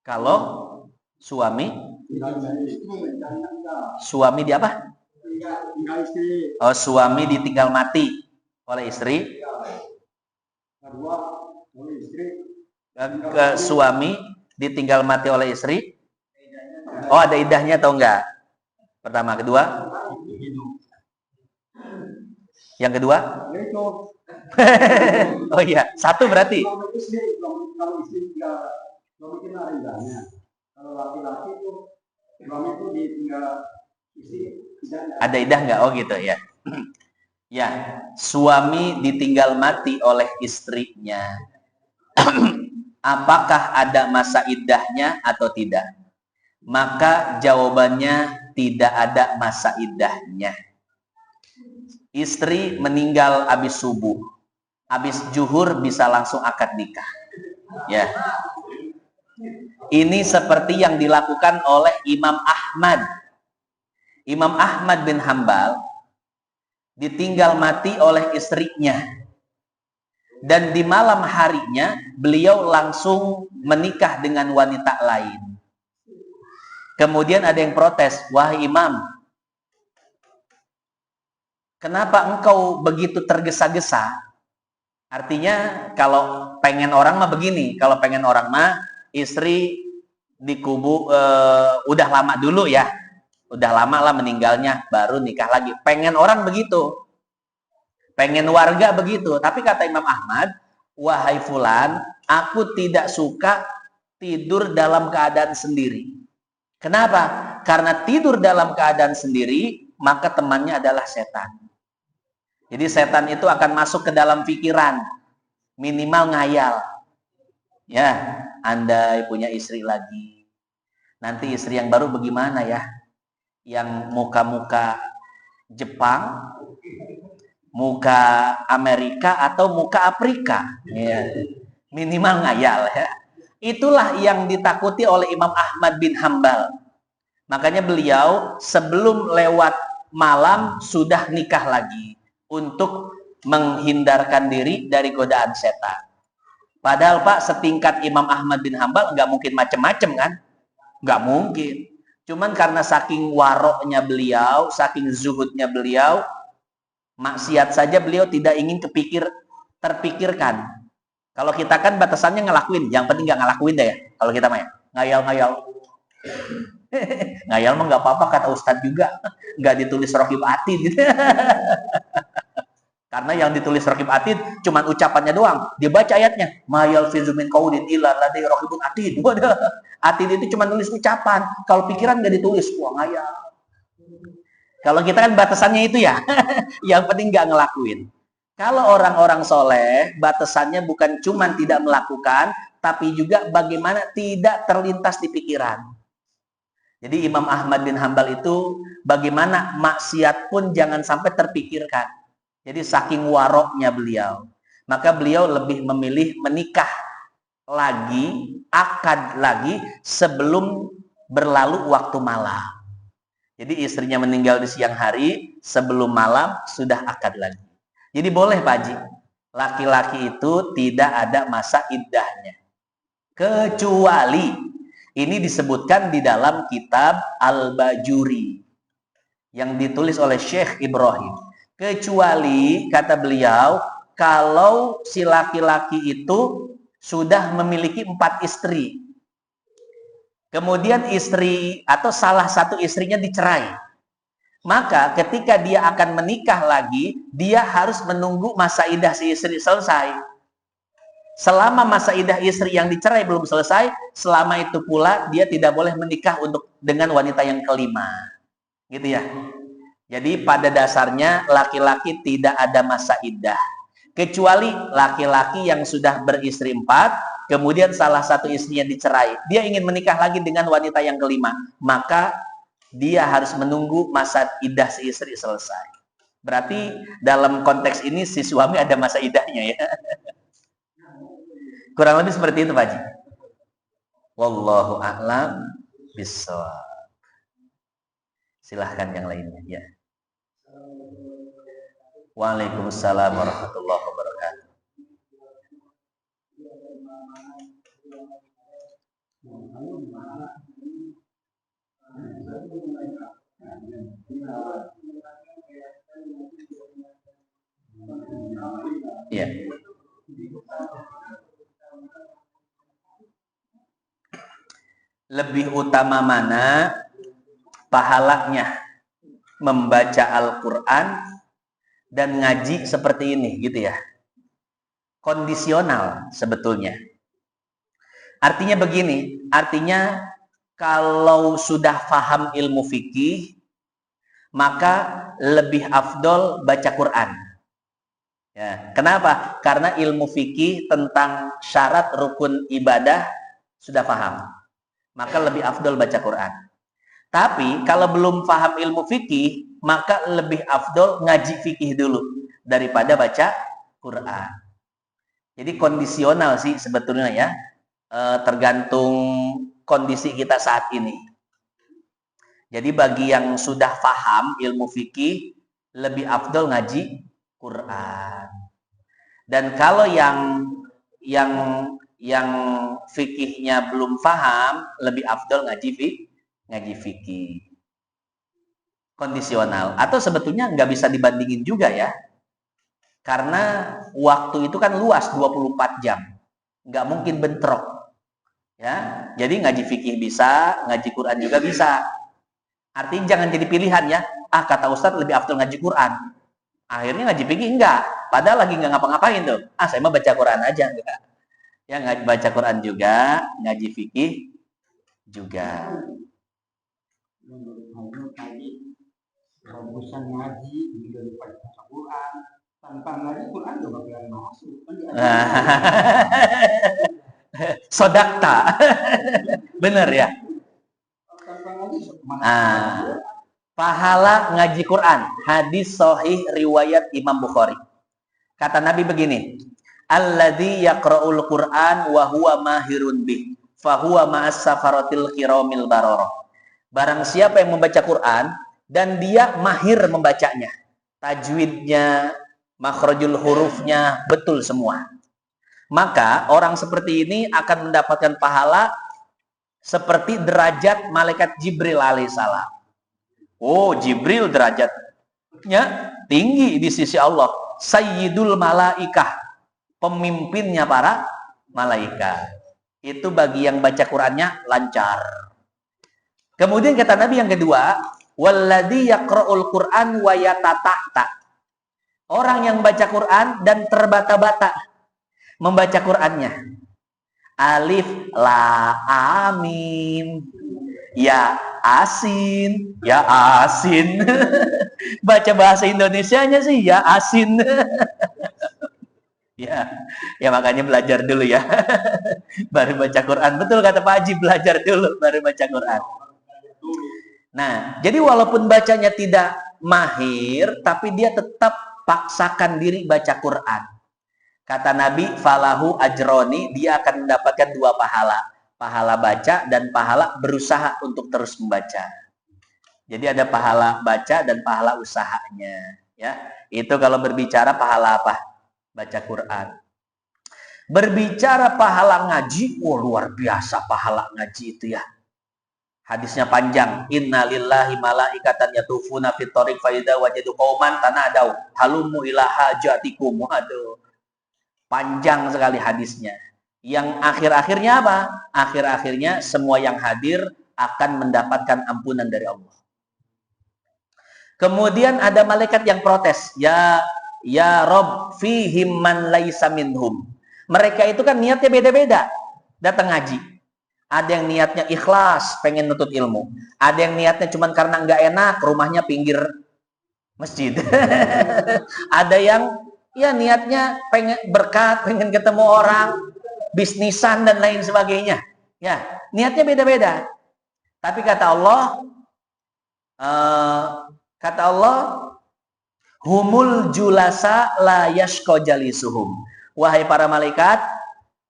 Kalau suami di apa? Oh, suami ditinggal mati oleh istri. Ke suami ditinggal mati oleh istri. Oh, ada idahnya atau enggak? Pertama, kedua. Yang kedua? Oh iya, satu berarti. Ada idah nggak? Oh gitu ya. Ya, suami ditinggal mati oleh istrinya. Apakah ada masa iddahnya atau tidak? Maka jawabannya tidak ada masa iddahnya. Istri meninggal habis subuh, habis zuhur bisa langsung akad nikah. Ya. Ini seperti yang dilakukan oleh Imam Ahmad. Imam Ahmad bin Hambal ditinggal mati oleh istrinya. Dan di malam harinya beliau langsung menikah dengan wanita lain. Kemudian ada yang protes, "Wahai Imam, kenapa engkau begitu tergesa-gesa?" Artinya kalau pengen orang mah begini, kalau pengen orang mah istri dikubur udah lama dulu ya. Udah lama lah meninggalnya, baru nikah lagi. Pengen orang begitu. Pengen warga begitu. Tapi kata Imam Ahmad, "Wahai fulan, aku tidak suka tidur dalam keadaan sendiri." Kenapa? Karena tidur dalam keadaan sendiri, maka temannya adalah setan. Jadi setan itu akan masuk ke dalam pikiran, minimal ngayal. Ya, andai punya istri lagi, nanti istri yang baru bagaimana ya? Yang muka-muka Jepang, muka Amerika, atau muka Afrika. Ya. Minimal ngayal ya. Itulah yang ditakuti oleh Imam Ahmad bin Hambal. Makanya beliau sebelum lewat malam sudah nikah lagi untuk menghindarkan diri dari godaan setan. Padahal Pak, setingkat Imam Ahmad bin Hambal nggak mungkin macem-macem kan? Nggak mungkin. Cuman karena saking waroknya beliau, saking zuhudnya beliau, maksiat saja beliau tidak ingin terpikirkan. Kalau kita kan batasannya ngelakuin, yang penting nggak ngelakuin deh ya. Kalau kita mah ya, ngayal-ngayal. Ngayal mah nggak apa-apa kata Ustadz juga, nggak ditulis Raqib Atid gitu. Karena yang ditulis Raqib Atid cuma ucapannya doang. Dia baca ayatnya, mayal fizumin qaulin illa ladai raqibun atid. Atid itu cuma nulis ucapan. Kalau pikiran nggak ditulis, wah ngayal. Kalau kita kan batasannya itu ya, yang penting nggak ngelakuin. Kalau orang-orang soleh, batasannya bukan cuma tidak melakukan, tapi juga bagaimana tidak terlintas di pikiran. Jadi Imam Ahmad bin Hambal itu bagaimana maksiat pun jangan sampai terpikirkan. Jadi saking waroknya beliau. Maka beliau lebih memilih menikah lagi, akad lagi sebelum berlalu waktu malam. Jadi istrinya meninggal di siang hari, sebelum malam sudah akad lagi. Jadi boleh Pak Haji, laki-laki itu tidak ada masa iddahnya. Kecuali, ini disebutkan di dalam kitab Al-Bajuri, yang ditulis oleh Syekh Ibrahim. Kecuali, kata beliau, kalau si laki-laki itu sudah memiliki 4 istri. Kemudian istri atau salah satu istrinya dicerai. Maka ketika dia akan menikah lagi, dia harus menunggu masa iddah si istri selesai. Selama masa iddah istri yang dicerai belum selesai, selama itu pula dia tidak boleh menikah dengan wanita yang kelima. Gitu ya. Jadi pada dasarnya laki-laki tidak ada masa iddah. Kecuali laki-laki yang sudah beristri 4, kemudian salah satu istrinya dicerai. Dia ingin menikah lagi dengan wanita yang kelima. Maka dia harus menunggu masa iddah si istri selesai. Berarti dalam konteks ini si suami ada masa iddahnya ya. Kurang lebih seperti itu Pak Haji. Wallahu a'lam bishawab. Silahkan yang lainnya ya. Waalaikumsalam warahmatullahi wabarakatuh. Ya. Lebih utama mana pahalanya membaca Al-Quran dan ngaji seperti ini, gitu ya. Kondisional sebetulnya. Artinya begini, artinya kalau sudah paham ilmu fikih, maka lebih afdol baca Quran. Ya, kenapa? Karena ilmu fikih tentang syarat rukun ibadah sudah paham. Maka lebih afdol baca Quran. Tapi kalau belum paham ilmu fikih, maka lebih afdol ngaji fikih dulu daripada baca Quran. Jadi kondisional sih sebetulnya ya, tergantung kondisi kita saat ini. Jadi bagi yang sudah paham ilmu fikih, lebih afdol ngaji Quran. Dan kalau yang fikihnya belum paham, lebih afdol ngaji fikih. Kondisional. Atau sebetulnya nggak bisa dibandingin juga ya. Karena waktu itu kan luas 24 jam. Nggak mungkin bentrok. Ya, jadi ngaji fikih bisa, ngaji Quran juga bisa. Artinya jangan jadi pilihan ya. Kata Ustadz lebih afdol ngaji Quran. Akhirnya ngaji fikih enggak. Padahal lagi nggak ngapa-ngapain tuh. Saya mah baca Quran aja enggak. Ya, ngaji baca Quran juga, ngaji fikih juga. Rumusan ngaji juga dibaca Quran. Tanpa ngaji Quran juga bakalan masuk. Sodakta. Bener ya? Tanpa ngaji pahala ngaji Quran. Hadis sahih riwayat Imam Bukhari. Kata Nabi begini, alladzi yaqra'ul Qur'an wa huwa mahirun bih, fa huwa ma'as safaratil kiramil bararah. Barang siapa yang membaca Quran dan dia mahir membacanya, tajwidnya, makhrajul hurufnya betul semua, maka orang seperti ini akan mendapatkan pahala seperti derajat malaikat Jibril alaihissalam. Oh, Jibril derajatnya tinggi di sisi Allah. Sayyidul malaikah, pemimpinnya para malaikat. Itu bagi yang baca Qurannya lancar. Kemudian kata Nabi yang kedua, walladzi yaqra'ul Qur'an wa yatata'ta. Orang yang baca Quran dan terbata-bata membaca Qurannya. Alif lam mim. Ya asin, ya asin. Baca bahasa Indonesianya sih ya asin. Ya makanya belajar dulu ya. Baru baca Quran. Betul kata Pak Haji, belajar dulu baru baca Quran. Nah, jadi walaupun bacanya tidak mahir, tapi dia tetap paksakan diri baca Quran. Kata Nabi, falahu ajroni, dia akan mendapatkan 2 pahala. Pahala baca dan pahala berusaha untuk terus membaca. Jadi ada pahala baca dan pahala usahanya. Ya, itu kalau berbicara pahala apa? Baca Quran. Berbicara pahala ngaji, luar biasa pahala ngaji itu ya. Hadisnya panjang. Innalillahi malaikatan yatufuna fit thoriq fa idza wajadu qauman tanadaw halumu ila hajatikum. Aduh. Panjang sekali hadisnya. Yang akhir-akhirnya apa? Akhir-akhirnya semua yang hadir akan mendapatkan ampunan dari Allah. Kemudian ada malaikat yang protes. Ya Rob fihim man laisa minhum. Mereka itu kan niatnya beda-beda. Datang ngaji. Ada yang niatnya ikhlas, pengen nutut ilmu. Ada yang niatnya cuma karena nggak enak, rumahnya pinggir masjid. Ada yang ya niatnya pengen berkat, pengen ketemu orang, bisnisan dan lain sebagainya. Ya, niatnya beda-beda. Tapi kata Allah, humul julasa la yashqa jalisuhum. Wahai para malaikat,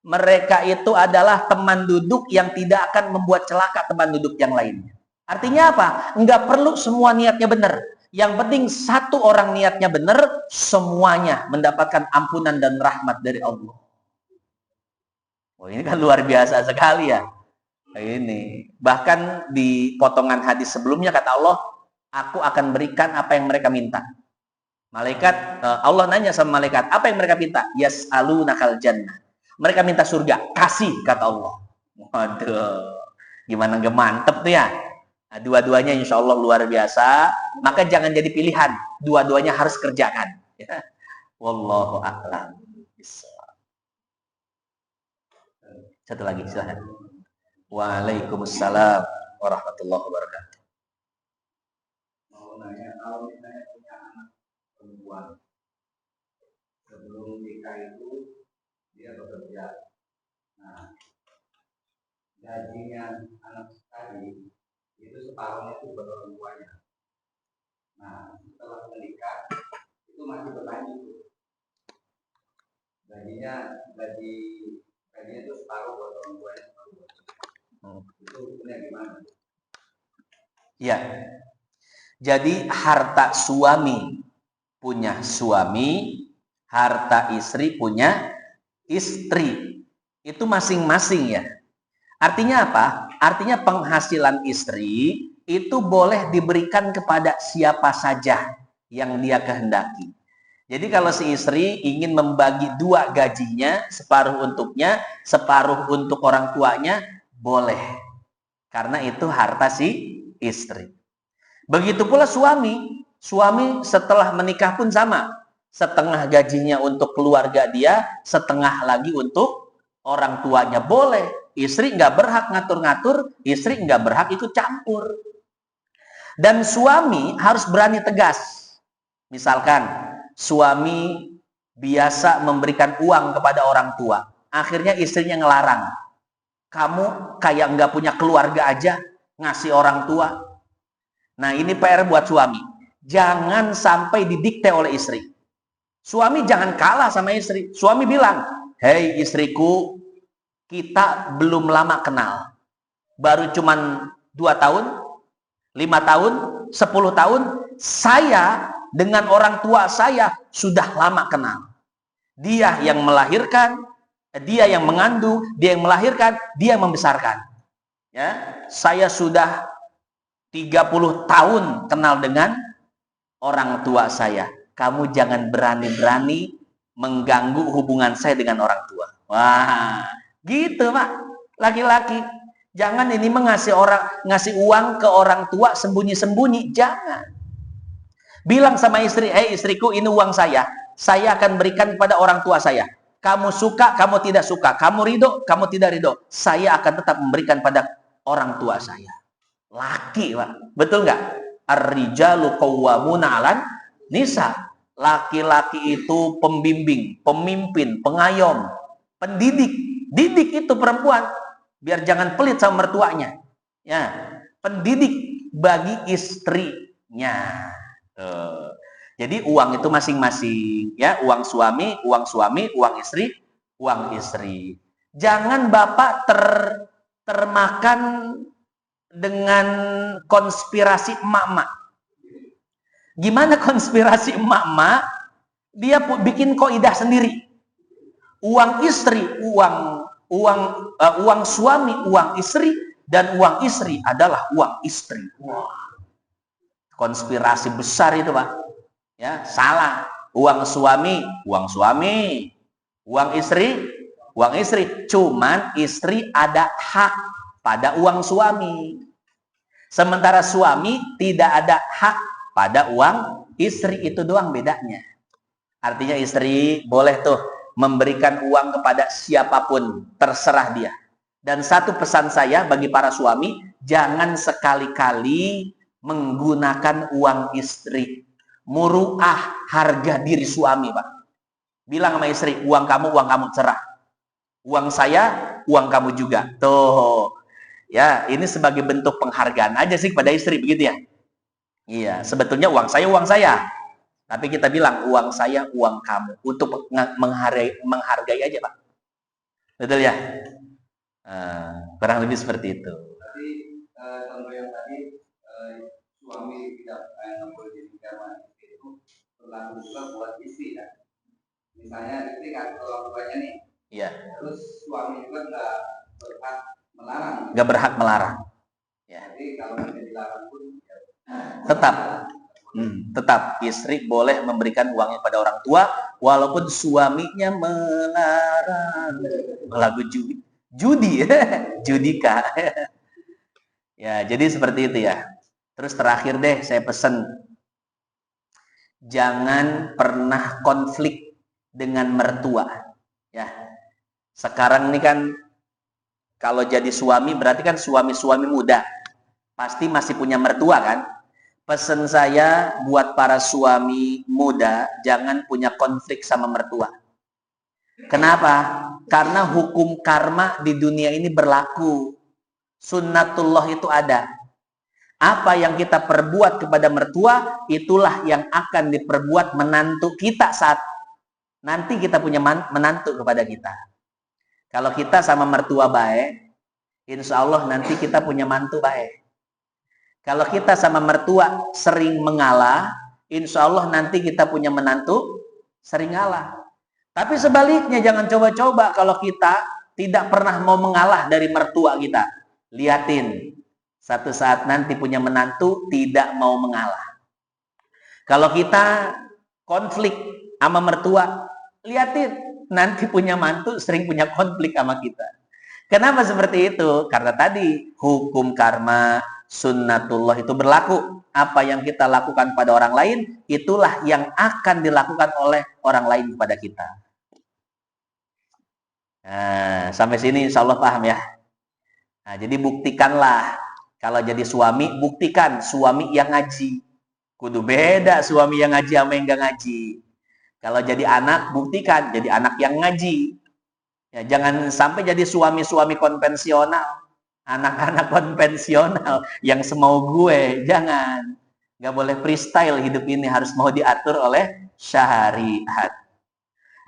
mereka itu adalah teman duduk yang tidak akan membuat celaka teman duduk yang lainnya. Artinya apa? Enggak perlu semua niatnya benar. Yang penting satu orang niatnya benar, semuanya mendapatkan ampunan dan rahmat dari Allah. Oh, ini kan luar biasa sekali ya. Ini bahkan di potongan hadis sebelumnya kata Allah, aku akan berikan apa yang mereka minta. Malaikat, Allah nanya sama malaikat, apa yang mereka minta? Yas'alunakal jannah. Mereka minta surga, kasih kata Allah. Waduh, gimana gak mantep tuh ya. Nah, dua-duanya insya Allah luar biasa. Maka jangan jadi pilihan, dua-duanya harus kerjakan. Ya. Wallahu a'lam. Satu lagi, silahkan. Waalaikumsalam warahmatullahi wabarakatuh. Mau nanya, kalau misalnya punya anak perempuan, sebelum nikah itu dia bekerja. Nah, gajinya anak tadi itu separuhnya itu buat orang tuanya. Nah, setelah menikah itu masih berlanjut. Gajinya itu separuh buat orang tuanya, separuh buat itu hukumnya gimana? Ya, jadi harta suami punya suami, harta istri punya istri. Itu masing-masing ya. Artinya apa? Artinya penghasilan istri itu boleh diberikan kepada siapa saja yang dia kehendaki. Jadi kalau si istri ingin membagi dua gajinya, separuh untuknya, separuh untuk orang tuanya, boleh. Karena itu harta si istri. Begitu pula suami. Suami setelah menikah pun sama. Setengah gajinya untuk keluarga dia, setengah lagi untuk orang tuanya. Boleh. Istri nggak berhak ngatur-ngatur, istri nggak berhak ikut campur. Dan suami harus berani tegas. Misalkan, suami biasa memberikan uang kepada orang tua. Akhirnya istrinya ngelarang. Kamu kayak nggak punya keluarga aja, ngasih orang tua. Nah, ini PR buat suami. Jangan sampai didikte oleh istri. Suami jangan kalah sama istri. Suami bilang, hei istriku, kita belum lama kenal. Baru cuman 2 tahun, 5 tahun, 10 tahun, saya dengan orang tua saya sudah lama kenal. Dia yang melahirkan, dia yang mengandung, dia yang melahirkan, dia yang membesarkan. Ya, saya sudah 30 tahun kenal dengan orang tua saya. Kamu jangan berani-berani mengganggu hubungan saya dengan orang tua. Wah, gitu Pak. Laki-laki. Jangan ini ngasih uang ke orang tua sembunyi-sembunyi. Jangan. Bilang sama istri, hei istriku, ini uang saya. Saya akan berikan kepada orang tua saya. Kamu suka, kamu tidak suka. Kamu ridho, kamu tidak ridho. Saya akan tetap memberikan pada orang tua saya. Laki, Pak. Betul nggak? Ar-rijalu qawwamuna 'alan nisa. Laki-laki itu pembimbing, pemimpin, pengayom, pendidik. Didik itu perempuan biar jangan pelit sama mertuanya. Ya, pendidik bagi istrinya. Tuh. Jadi uang itu masing-masing, ya, uang suami, uang istri, uang istri. Jangan Bapak termakan dengan konspirasi emak-emak. Gimana konspirasi emak-emak? Dia bikin kaidah sendiri. Uang istri, uang suami, uang istri, dan uang istri adalah uang istri. Wah, konspirasi besar itu Pak. Ya, salah. Uang suami, uang suami. Uang istri, uang istri. Cuman istri ada hak pada uang suami. Sementara suami tidak ada hak pada uang istri. Itu doang bedanya. Artinya istri boleh tuh memberikan uang kepada siapapun, terserah dia. Dan satu pesan saya bagi para suami, jangan sekali-kali menggunakan uang istri. Muruah harga diri suami, Pak. Bilang sama istri, uang kamu cerah. Uang saya, uang kamu juga. Tuh. Ya, ini sebagai bentuk penghargaan aja sih kepada istri, begitu ya? Iya, sebetulnya uang saya, uang saya. Tapi kita bilang, uang saya, uang kamu. Untuk menghargai aja, Pak. Betul ya? Kurang lebih seperti itu. Tadi contoh yang tadi suami tidak boleh jadi pinjaman itu berlaku juga buat istri kan. Misalnya istri kan orang tuanya nih Iya. Terus suami juga nggak berhak melarang. Nggak berhak melarang. Ya. Jadi kalau tidak dilarang pun ya, tetap istri boleh memberikan uangnya pada orang tua walaupun suaminya melarang. Lagu judi Judika. Ya, jadi seperti itu ya. Terus terakhir deh saya pesen, jangan pernah konflik dengan mertua. Ya. Sekarang ini kan kalau jadi suami berarti kan suami-suami muda. Pasti masih punya mertua kan? Pesan saya buat para suami muda, jangan punya konflik sama mertua. Kenapa? Karena hukum karma di dunia ini berlaku. Sunnatullah itu ada. Apa yang kita perbuat kepada mertua, itulah yang akan diperbuat menantu kita saat nanti kita punya menantu kepada kita. Kalau kita sama mertua baik, insya Allah nanti kita punya mantu baik. Kalau kita sama mertua sering mengalah, insya Allah nanti kita punya menantu sering ngalah. Tapi sebaliknya jangan coba-coba kalau kita tidak pernah mau mengalah dari mertua kita. Lihatin, satu saat nanti punya menantu tidak mau mengalah. Kalau kita konflik sama mertua, lihatin, nanti punya mantu sering punya konflik sama kita. Kenapa seperti itu? Karena tadi hukum karma, sunnatullah itu berlaku. Apa yang kita lakukan pada orang lain, itulah yang akan dilakukan oleh orang lain kepada kita. Nah, sampai sini insya Allah paham ya. Nah, jadi buktikanlah. Kalau jadi suami, buktikan suami yang ngaji. Kudu beda suami yang ngaji sama yang gak ngaji. Kalau jadi anak, buktikan jadi anak yang ngaji. Ya, jangan sampai jadi suami-suami konvensional. Anak-anak konvensional yang semau gue, jangan. Gak boleh freestyle hidup ini, harus mau diatur oleh syariat.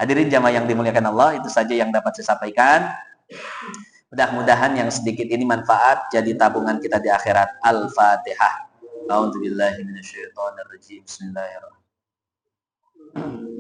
Hadirin jamaah yang dimuliakan Allah, itu saja yang dapat saya sampaikan. Mudah-mudahan yang sedikit ini manfaat jadi tabungan kita di akhirat. Al-Fatihah. A'udzubillahi minasyaitonir rajim. Bismillahirrahmanirrahim.